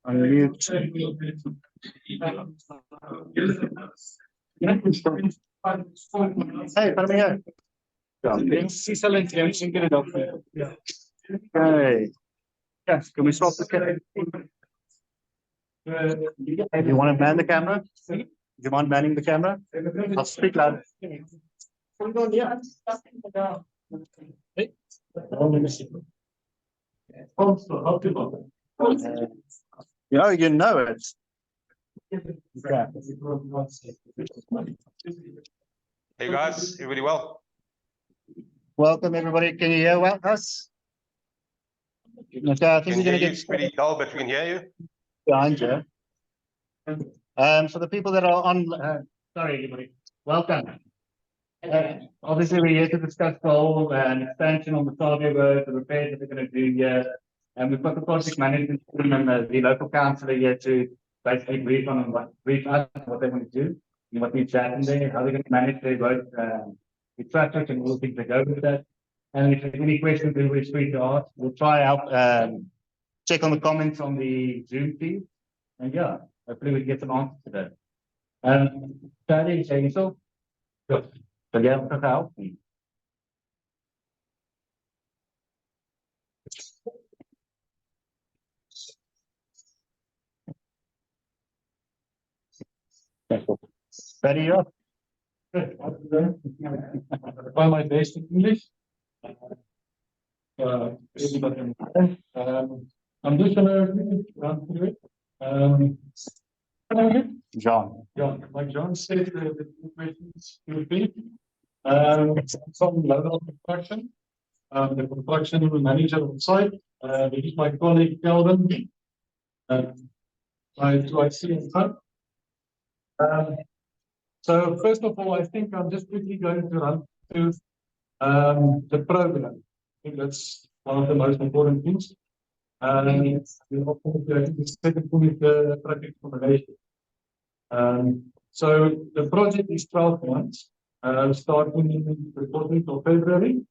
Unmute. Hey, come here. Okay. Yes, can we stop the camera? You want to man the camera? Do you mind manning the camera? I'll speak loud. You know it. Hey guys, everybody well? Welcome everybody. Can you hear us? Okay, I think we're going to get pretty dull, but we can hear you. behind you. So the people that are on, sorry everybody, welcome. Obviously we're here to discuss the whole expansion on the Sabie road, the repairs that we're going to do here. And we've got the project management team and the local councillor here to basically brief us on what they want to do, and what needs to happen there, how they're going to manage their road, the traffic and all the things that go with that. And if there's any questions that we're free to ask, we'll try out, check on the comments on the Zoom feed. And yeah, hopefully we get some answers to that. Charlie, say yourself. Sure. So yeah, look out. Ready up? Try my best in English. I'm just gonna run through it. John. Like John said, the questions will be some level of construction. The construction manager on site, which is my colleague Kelvin. I see in front. So first of all, I think I'm just quickly going to run through the program. I think that's one of the most important things. The second thing is the project accommodation. So the project is 12 months, starting in the 14th of February.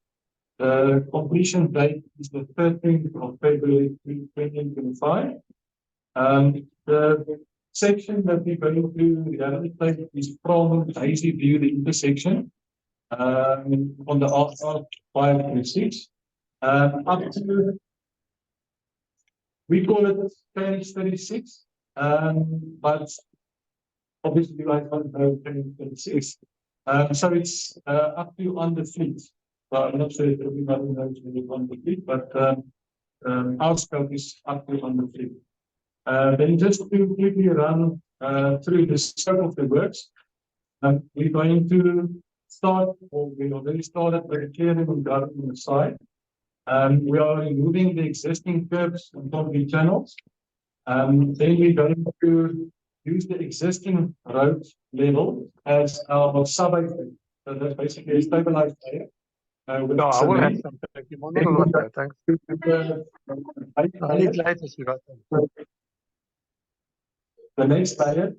The completion date is the 13th of February 2025. The section that we're going to rehabilitate is from Hazyview, the intersection, on the R536, up to, we call it page 36, but obviously you guys don't know page 36. So it's up to on the fleet. Well, I'm not sure if everybody knows when it's on the fleet, but our scope is up to on the fleet. Then just to quickly run through the scope of the works, we're going to start, or we already started with the clearing and gardening on the side. We are removing the existing curbs and concrete channels. Then we're going to use the existing road level as our Sabie. So that's basically a stabilized area. No, I will have some. Thank you. Thanks. I need lights as well. The next layer,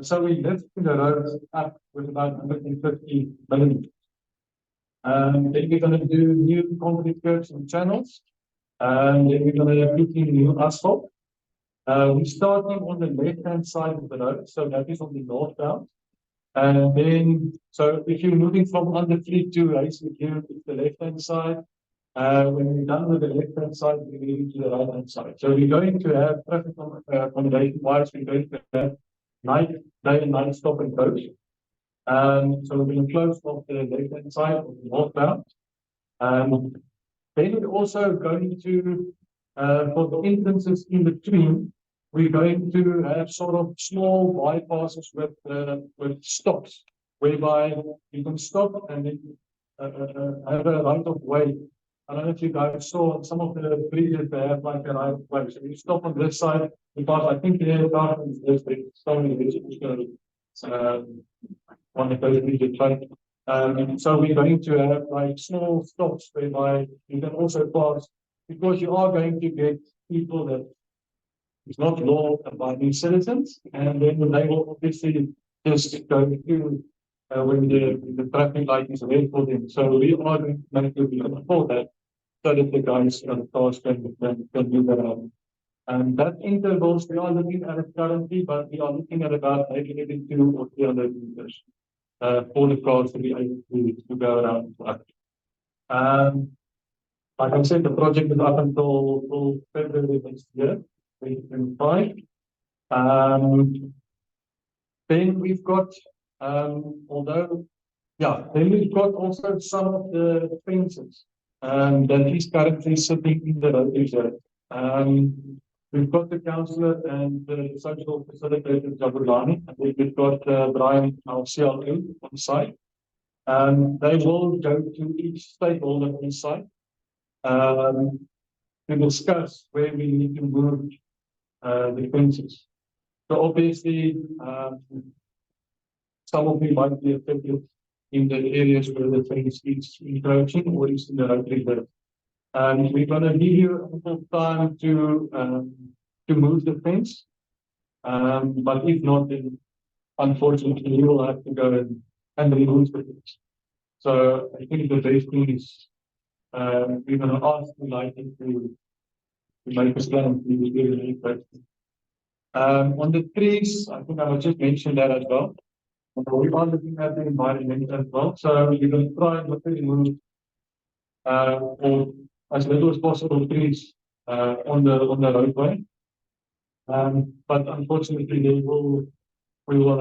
so we lift the road up with about 150 millimeters. Then we're going to do new concrete curbs and channels. Then we're going to put in new asphalt. We're starting on the left-hand side of the road, so that is on the northbound. And then, so if you're moving from Underfleet to Hazyview, it's the left-hand side. When we're done with the left-hand side, we're moving to the right-hand side. So we're going to have traffic accommodation wise, we're going to have day and night stop and go. So we're going to close off the left-hand side of the northbound. Then we're also going to, for the entrances in between, we're going to have sort of small bypasses with stops, whereby you can stop and then have a right of way. I don't know if you guys saw some of the previous, they have like a right of way. So you stop on this side, because I think the aircraft is this big, one of those previous trades. So we're going to have like small stops whereby you can also pass, because you are going to get people that is not law-abiding citizens, and then they will obviously just go through when the traffic light is red for them. So we are going to make it before that, so that the guys and the cars can do that. And that intervals, we are looking at it currently, but we are looking at about maybe every 200 or 300 meters for the cars to be able to go around. Like I said, the project is up until February next year, 2025. Then we've got, then we've got also some of the fences that is currently sitting in the road reserve. We've got the councillor and the social facilitator Jabulani, and then we've got Brian, our CLO, on site. They will go to each stakeholder on site to discuss where we need to move the fences. So obviously, some of them might be affected in the areas where the fence is encroaching or is in the road reserve. We're going to give you ample time to move the fence, but if not, then unfortunately you will have to go and remove the fence. So I think the best thing is we're going to ask the lighting to make a plan to really on the trees, I think I will just mention that as well. We are looking at the environment as well, so we're going to try and look at remove or as little as possible trees on the roadway. But unfortunately, we will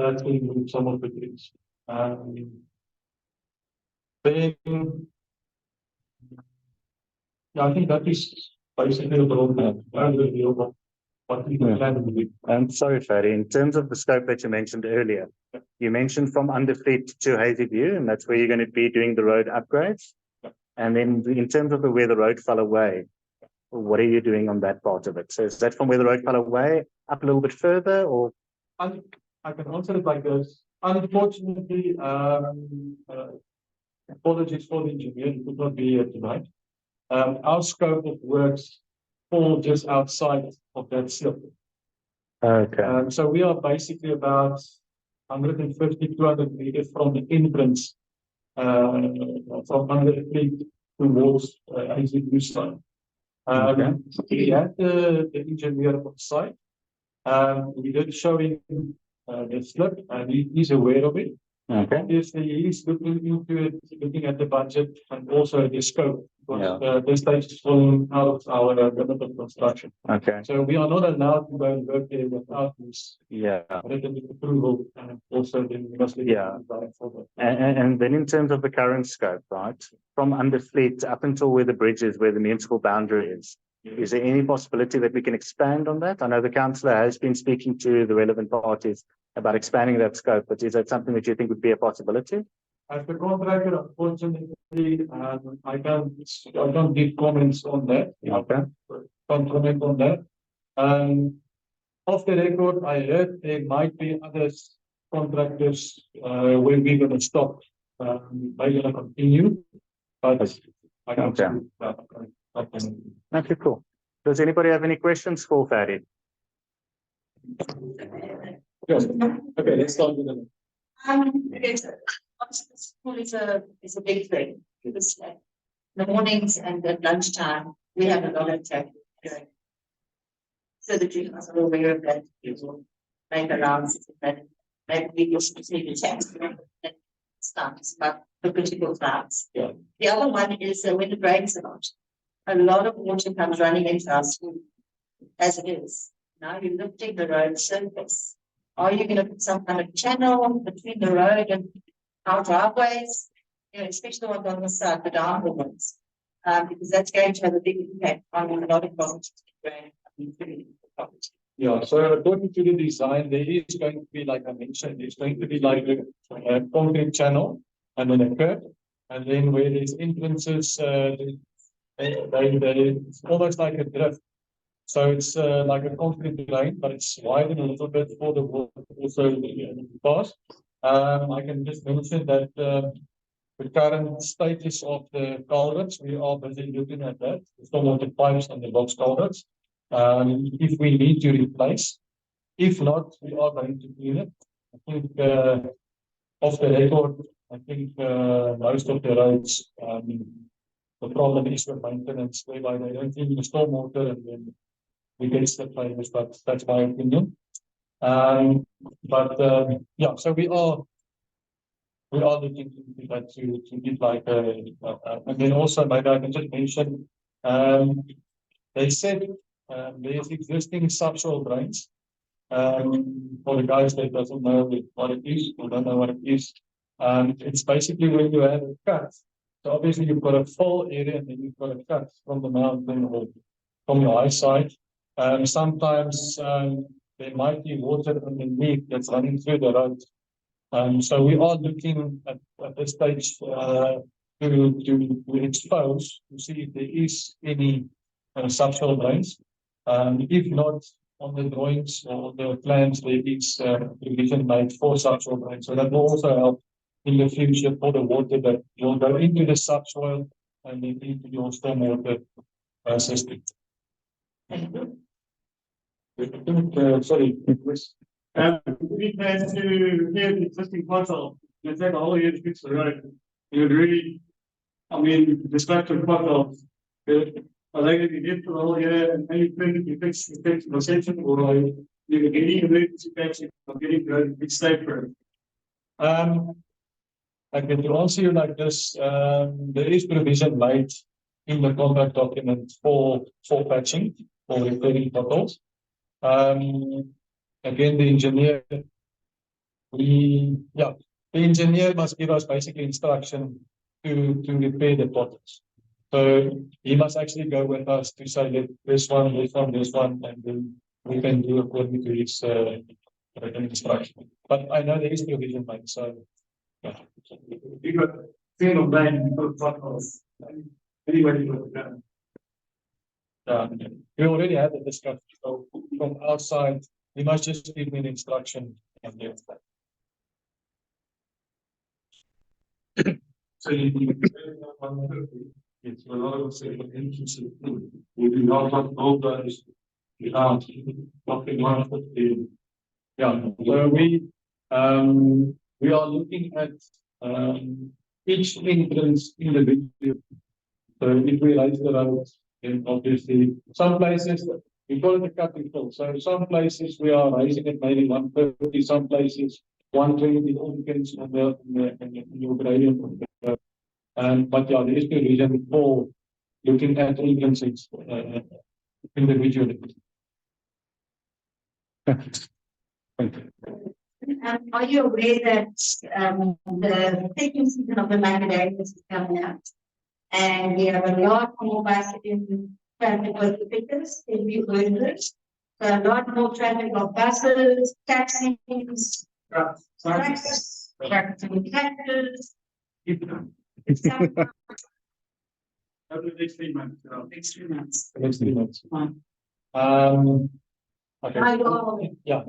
have to remove some of the trees. Then, yeah, I think that is basically the roadmap. I'm sorry, Fadi. In terms of the scope that you mentioned earlier, you mentioned from Underfleet to Hazyview, and that's where you're going to be doing the road upgrades. And then in terms of where the road fell away, what are you doing on that part of it? So is that from where the road fell away up a little bit further, or? I can answer it like this. Unfortunately, apologies for the engineer, he could not be here tonight. Our scope of works fall just outside of that slip. Okay. So we are basically about 150, 200 meters from the entrance from Underfleet towards Hazyview side. We had the engineer on site. We did show him the slip, and he is aware of it. Obviously, he's looking into it, looking at the budget and also the scope. Because this stage is falling out of our limit of construction. So we are not allowed to go and work there without this written approval, and also then we must and then in terms of the current scope, right, from Underfleet up until where the bridge is, where the municipal boundary is there any possibility that we can expand on that? I know the councillor has been speaking to the relevant parties about expanding that scope, but is that something that you think would be a possibility? As the contractor, unfortunately, I can't give comments on that. Can't comment on that. Off the record, I heard there might be other contractors where we're going to stop. They're going to continue, but I can't. Okay, cool. Does anybody have any questions for Fadi? Yes. Okay, let's start with them. School is a big thing. Because in the mornings and at lunchtime, we have a lot of traffic. So the juniors are aware of that. People make arounds, maybe we just need to check starts, but the critical times. The other one is when it rains a lot of water comes running into our school as it is. Now you're lifting the road surface. Are you going to put some kind of channel between the road and our driveways? Especially the ones on the side, the downhill ones, because that's going to have a big impact on a lot of properties. Yeah, so according to the design, there is going to be, like I mentioned, there's going to be like a concrete channel and then a curb, and then where there's entrances, it's almost like a drift. So it's like a concrete drain, but it's widened a little bit for the water also to pass. I can just mention that the current status of the culverts, we are busy looking at that, some of the pipes and the box culverts. If we need to replace, if not, we are going to clean it. I think off the record, I think most of the roads, the problem is with maintenance, whereby they don't clean the stormwater and then gets the flavors, but that's my opinion. Yeah, so we are looking into that to get like and then also maybe I can just mention, they said, there's existing subsoil drains. For the guys that doesn't know what it is or don't know what it is, it's basically when you have a cut. So obviously you've got a full area and then you've got a cut from the mountain or from your high side. Sometimes there might be water underneath that's running through the road. So we are looking at this stage to expose to see if there is any subsoil drains. If not, on the drawings or the plans, there is provision made for subsoil drains. So that will also help in the future for the water that will go into the subsoil and then into your stormwater system. Thank you. Sorry, We plan to repair the existing pothole. You take all year to fix the road. You would really, I mean, destructive potholes. Are they going to get to the whole year and anything you fix the section or you get any emergency patching or getting the road fixed safer? I can answer you like this. There is provision made in the contract document for patching or repairing potholes. Again, the engineer must give us basically instruction to repair the potholes. So he must actually go with us to say that this one, and then we can do according to his instruction. But I know there is provision made, so yeah. You got single lane for potholes. Anybody with that? We already had the discussion. So from outside, he must just give me an instruction and do that. So it's a lot of interesting. We do not want all those. Yeah, so we are looking at each entrance individually. So if we raise the roads, then obviously some places we call it a cut and fill. So some places we are raising it maybe 150, some places 120. It all depends on your gradient. But yeah, there is provision for looking at entrances individually. Are you aware that the second season of the Magnet is coming out? And we have a lot more bicycle traffic with the pickers, heavy workers. So a lot more traffic of buses, taxis, trucks, tractors. Over the next 3 months. Next 3 months. Next 3 months. Okay. I know. Yeah.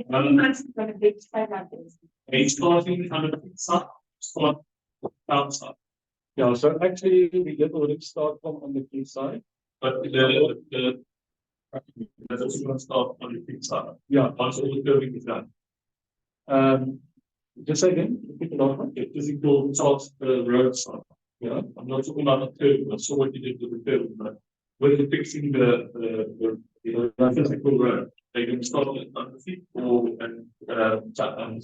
3 months is going to be 5 months. It's starting under start outside. Yeah, so actually we did already start from on the east side. But that's also going to start on the fixed side. Yeah. Once all the building is done. Just again, repeat the last one. It physical starts the road side. Yeah, I'm not talking about the curb. I saw what you did with the curb, but with fixing the physical road, they're going to start it on the feet or and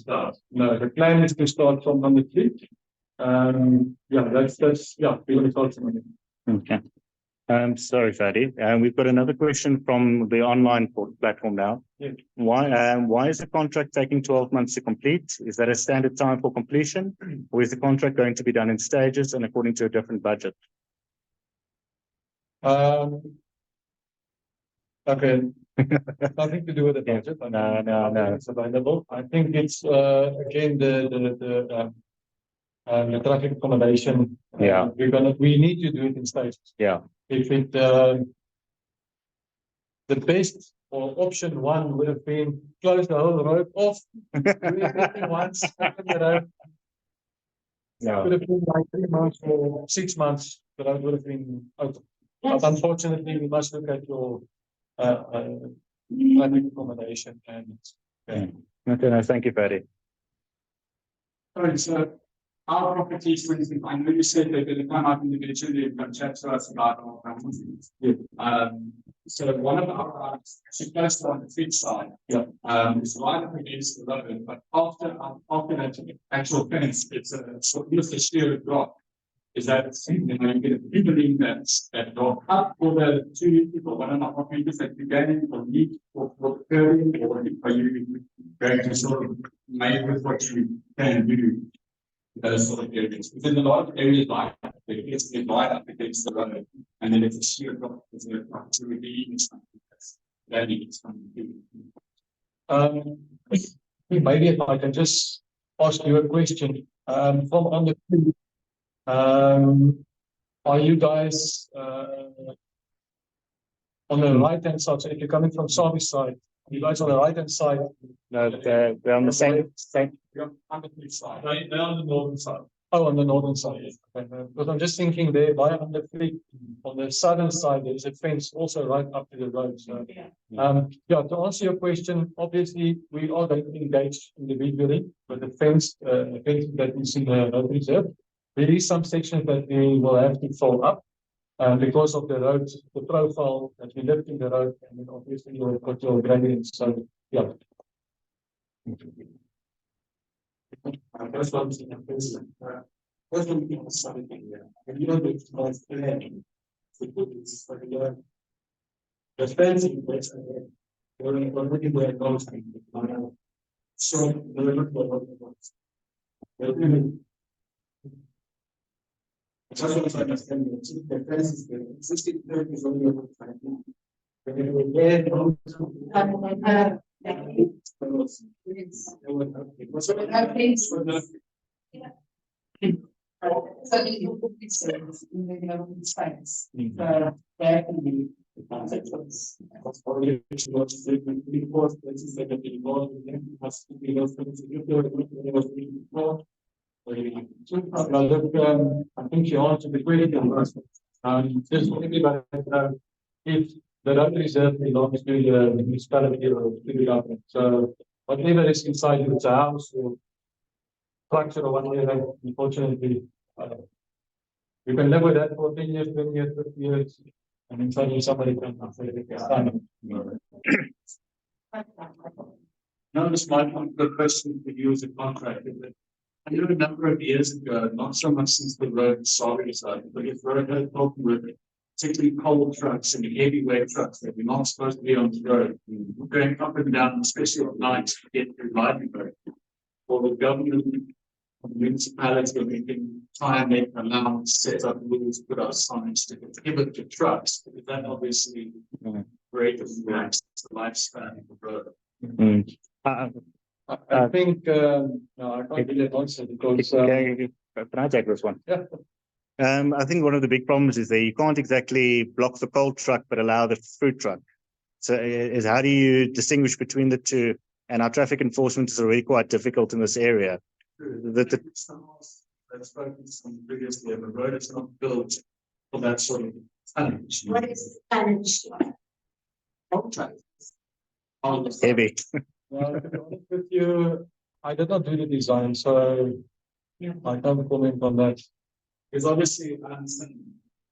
start. No, the plan is to start from number 3. Yeah, that's yeah, we're going to start from there. Okay. Sorry, Fadi. We've got another question from the online platform now. Yeah. Why is the contract taking 12 months to complete? Is that a standard time for completion, or is the contract going to be done in stages and according to a different budget? Okay. Nothing to do with the budget. I mean, No. It's available. I think it's again the traffic accommodation. Yeah. We need to do it in stages. Yeah. If it the best or option 1 would have been close the whole road off. Do everything once, open the road. Yeah. Could have been like 3 months or 6 months. The road would have been open. But unfortunately, we must look at your traffic accommodation and Okay, no, thank you, Fadi. Sorry, sir. our properties, for instance, I know you said that they come out individually and can chat to us about our properties. So one of our rights, actually close on the fixed side. Is right up against the road, but after that actual fence, it's a sort of a sheer drop. Is that, you know, you get a believe that drop up for the two people, one and a half meters that you gain or need for curving, or are you going to sort of make with what you can do? Those sort of areas. Within a lot of areas like that, it's right up against the road, and then it's a sheer drop. There's a proximity in something that needs something to do. Maybe if I can just ask you a question. From on the are you guys on the right hand side? So if you're coming from Sabie side, you guys on the right hand side? No, they're on the same. You're on the side. They're on the northern side. Oh, on the northern side. Yes. Okay. But I'm just thinking there by Underfleet, on the southern side, there's a fence also right up to the road. So, to answer your question, obviously we are going to engage individually with the fence, that is in the road reserve. There is some sections that we will have to fill up because of the road, the profile that we lift in the road, and then obviously you'll put your gradients. So, yeah. First one is the fence. First one is something there. And you don't do it planning. The fencing place, we're looking where it goes. So, we're looking just want to understand the fence is the existing curve is only over 5 feet. I think you answered the question. Just maybe about if the road reserve belongs to the municipality or to the government. So whatever is inside of the house or structure or whatever, unfortunately, you can live with that for 10 years, 20 years, 50 years, and then suddenly somebody can say now, this might be a good question for you as a contractor. I know a number of years ago, not so much since the road sorry side, but if road had problem with it, particularly coal trucks and heavyweight trucks that were not supposed to be on the road, going up and down, especially at night to get through livelihood. For the government, the municipality, we can try and make allowance, set up rules, put out signs to prohibit the trucks, because that obviously greatly impacts the lifespan of the road. I think no, I can't really answer because Can I take this one? yeah. I think one of the big problems is that you can't exactly block the coal truck but allow the fruit truck. So is how do you distinguish between the two? And our traffic enforcement is already quite difficult in this area. I've spoken to some previously, the road is not built for that sort of tonnage. What is tonnage? Heavy. Well, to be honest with you, I did not do the design, so I can't comment on that. Because obviously, I understand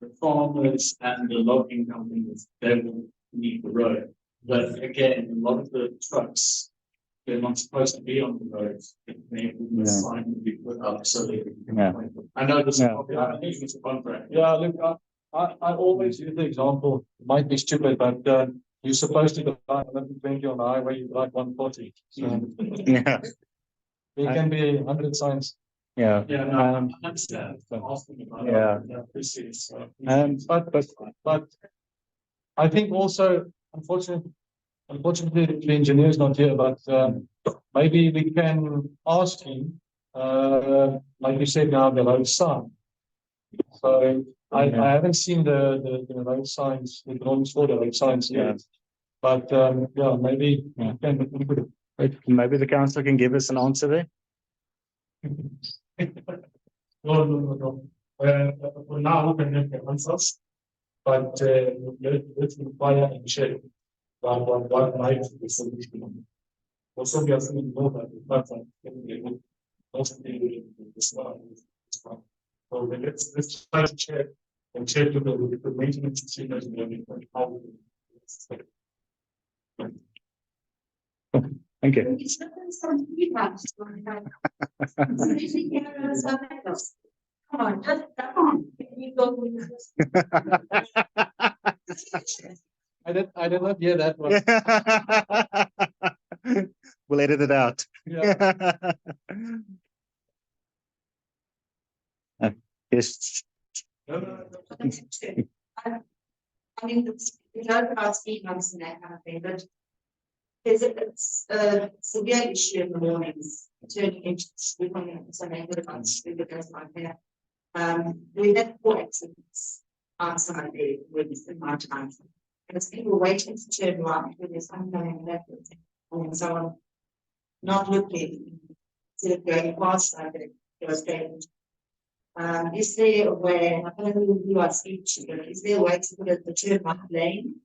the farmers and the logging companies, they will need the road. But again, a lot of the trucks, they're not supposed to be on the roads. The sign will be put up so they can. I know this. I think it's a contract. Yeah, look, I always use the example. It might be stupid, but you're supposed to go 120 on the highway. You drive 140. So Yeah. there can be 100 signs. Yeah. Yeah, no, I understand. Yeah. But I think also, unfortunately, the engineer is not here, but maybe we can ask him, like you said now, the road sign. So I haven't seen the road signs, the drawings for the road signs yet. But maybe Maybe the council can give us an answer there. No. For now, we can make the answers, but let's require a check. What might be the solution? Also, we are seeing more that possibly this one. So let's try to check and check with the maintenance consumers and everything. How Thank you. It's not some feedback. Come on, just come on. You go with this. I did not hear that one. We'll edit it out. Yeah. Yes. I mean, we heard about speed bumps and that kind of thing, but it's a severe issue in the mornings, turning into sleeping, so many good ones, we would just like that. We had 4 accidents outside there with in my time. And it's people waiting to turn right when there's something left and so on, not looking, instead of going past like it was going. Is there a way, I don't know who I speak to, but is there a way to put the turn right lane?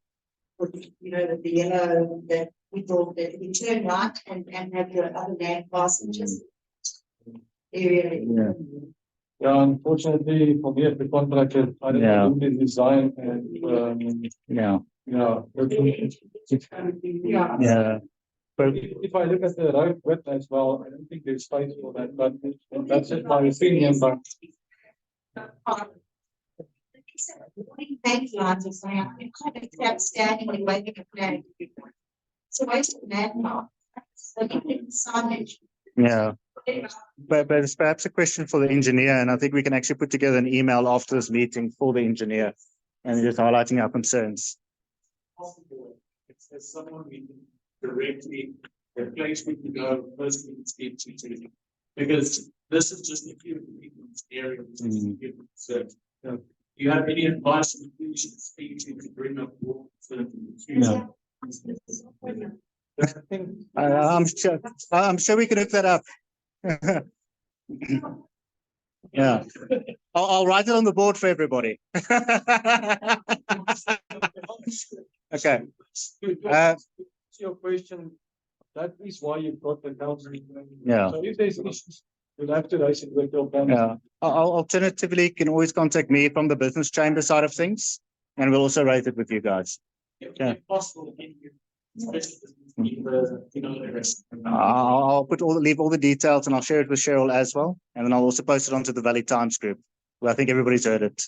With, you know, the yellow that we thought that you turn right and have your other lane passengers. Area. Yeah. Yeah, unfortunately, for me as the contractor, I don't Yeah. do the design and Yeah. yeah. Yeah. Yeah. But If I look at the road width as well, I don't think there's space for that, but that's just my opinion, but. Thank you, I'm just saying, I kind of kept standing and waving a flag. It's a waste of manpower. So you can signage. yeah. But it's perhaps a question for the engineer, and I think we can actually put together an email after this meeting for the engineer and just highlighting our concerns. It's someone we can directly, the place we can go, first we can speak to, because this is just a few of the people's area. So, you have any advice on who you should speak to bring up water? Yeah. I think. I'm sure we can hook that up. Yeah. I'll write it on the board for everybody. Okay. Your question, that is why you've got the council. Yeah. So if there's issues, you'll have to raise it with your family. Yeah. Alternatively, you can always contact me from the business chamber side of things, and we'll also raise it with you guys. Yeah. If possible, I'll leave all the details, and I'll share it with Cheryl as well, and then I'll also post it onto the Valley Times group. Well, I think everybody's heard it.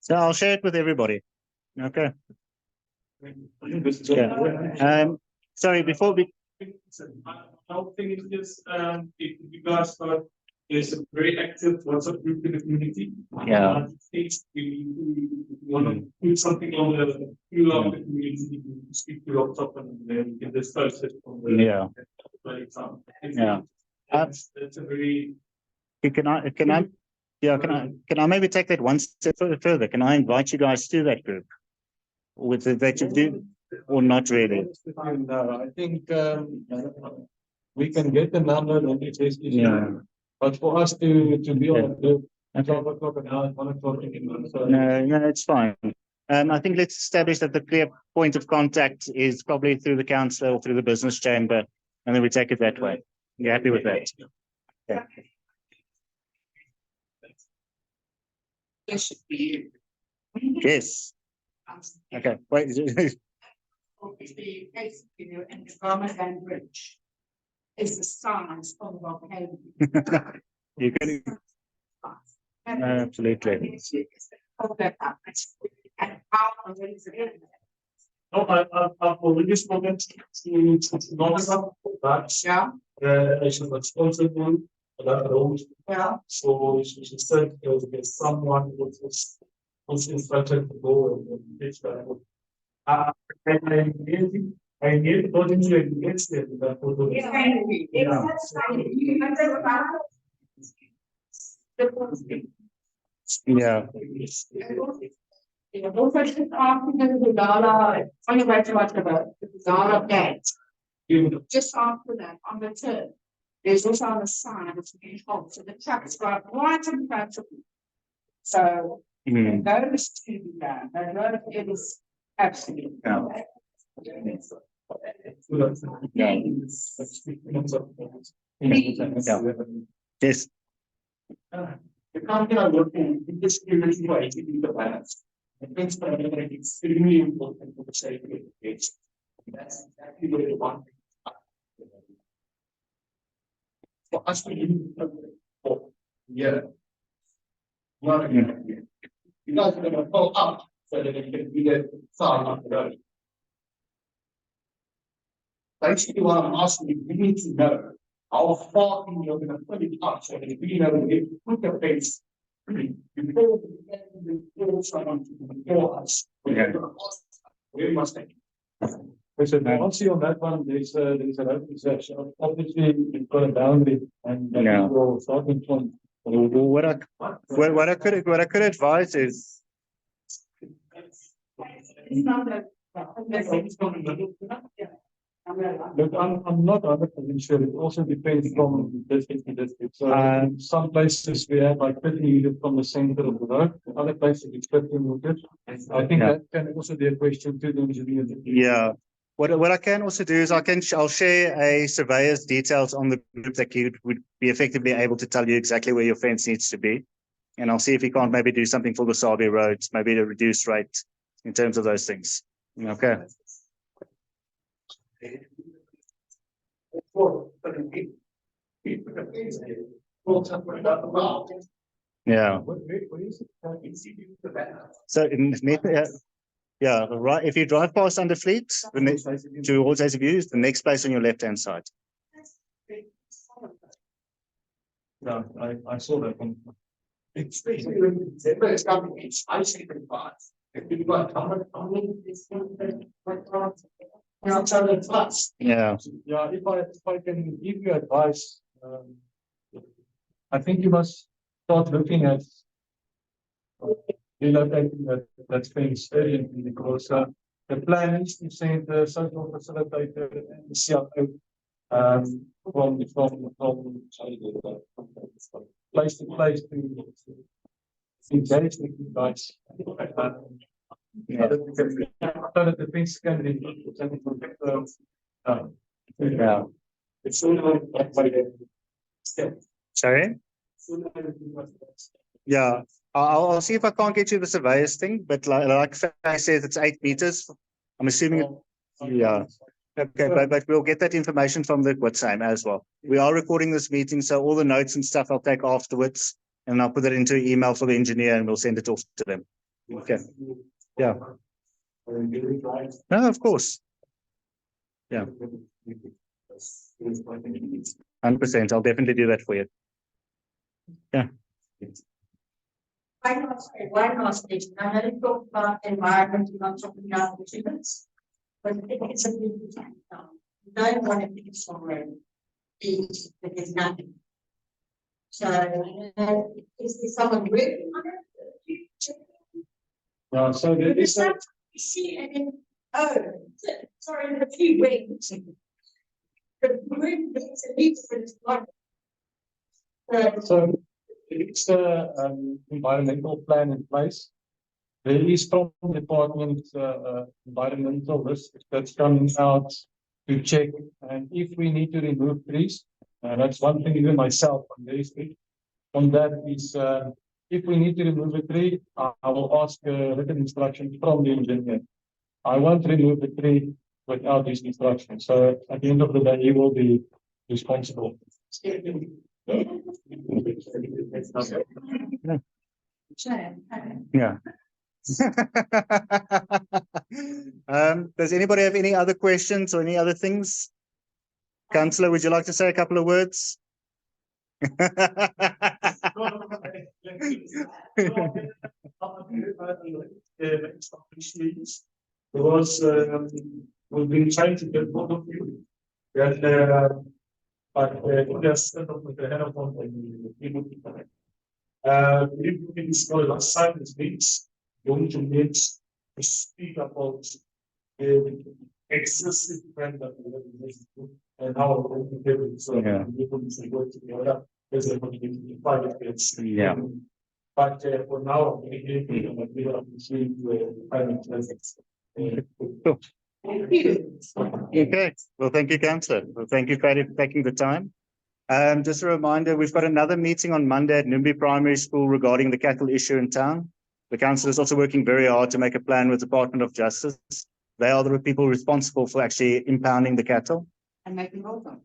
So I'll share it with everybody. Okay. Yeah. Sorry, before we. I think it's just if you guys got there's a very active WhatsApp group in the community. Yeah. We want to put something on the few of the community to speak to up top and then we can discuss it on the Yeah. Yeah. That's a very Can I maybe take that one step further? Can I invite you guys to that group? With the that you do, or not really? No, I think we can get the number and it is Yeah. but for us to be on the 12 o'clock and now 1 o'clock in so No, it's fine. I think let's establish that the clear point of contact is probably through the council or through the business chamber, and then we take it that way. You happy with that? Yeah. It should be. Yes. Okay. Wait. Obviously, basically, and the Garment and Bridge is the size of our home. You can. Absolutely. And how already is it? no, I've already spoken to Northern but Yeah, I should have sponsored one for that road. yeah. So she said there was someone who was instructed to go and pitch that. And I need to go into the next step with that photo. Yeah. Also, just after the Zara, on your way to whatever, the Zara gate, just after that, on the turn, there's also on the side, it's being hot, so the trucks go right in front of you. So, Mm. those two there, the road is absolutely. Yeah. Yeah. Yes. The company I work in this community why it is the balance. I think it's extremely important for the safety of the kids. That's exactly what they want. For us to use for yeah. Not again. You guys are gonna pull up so that it can be the side of the road. Basically, what I'm asking you, we need to know how far you're gonna put it up so that we know if we put the face before someone before us. Yeah. We must take. So the answer on that one, there's a open section. Obviously, you've got a boundary and Yeah. your starting point. What I could advise is, Look, I'm not 100% sure. It also depends from district to district. So in some places we have like 50 meters from the center of the road. In other places it's 15 meters. I think Yeah. that can also be a question to the engineer. yeah. What I can also do is I'll share a surveyor's details on the group that would be effectively able to tell you exactly where your fence needs to be. And I'll see if he can't maybe do something for the Sabie roads, maybe to reduce rate in terms of those things. Okay. Yeah. So yeah, right. If you drive past Underfleet, towards Hazyview, the next place on your left-hand side. Yeah, I saw that one. It's basically it's coming, it's icing the parts. If you got how many is flats. Yeah. Yeah, if I can give you advice, I think you must start looking at relocating that fence urgently because the plan is to send the social facilitator and the CFO from place to place to engage with you guys. So that the things can be Yeah. it's only by the step. Sorry? Yeah. I'll see if I can't get you the surveyor's thing, but like I said, it's 8 meters. I'm assuming yeah. Okay, but we'll get that information from the WhatsApp as well. We are recording this meeting, so all the notes and stuff I'll take afterwards, and I'll put it into an email for the engineer, and we'll send it off to them. Okay. Yeah. No, of course. Yeah. 100%. I'll definitely do that for you. Yeah. One last station. I know you talk about environment, you're not talking about the treatments, but it's a big time. You don't want to be somewhere if there's nothing. So, is someone working on it? Yeah, so there is a You see, and then, oh, sorry, the few wings. The room makes a difference. so it's the environmental plan in place. There is from the department environmental risk that's coming out to check, and if we need to remove trees, that's one thing. Even myself, I'm very strict on that. Is if we need to remove a tree, I will ask written instructions from the engineer. I won't remove the tree without these instructions. So at the end of the day, he will be responsible. Yeah. Does anybody have any other questions or any other things? Councillor, would you like to say a couple of words? Because we've been trying to get both of you. But just with the head of one we can discover last time this weeks, going to meet to speak about the excessive trend that we have and how we can so we go together as a community private kids. Yeah. But for now, we are seeing the private presence. Okay, well, thank you, Councillor. Well, thank you for taking the time. Just a reminder, we've got another meeting on Monday at Nimby Primary School regarding the cattle issue in town. The council is also working very hard to make a plan with the Department of Justice. They are the people responsible for actually impounding the cattle. And make them welcome.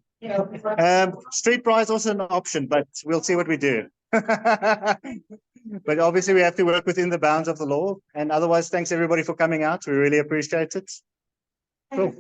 Street price also an option, but we'll see what we do. But obviously we have to work within the bounds of the law. And otherwise, thanks everybody for coming out. We really appreciate it. Cool.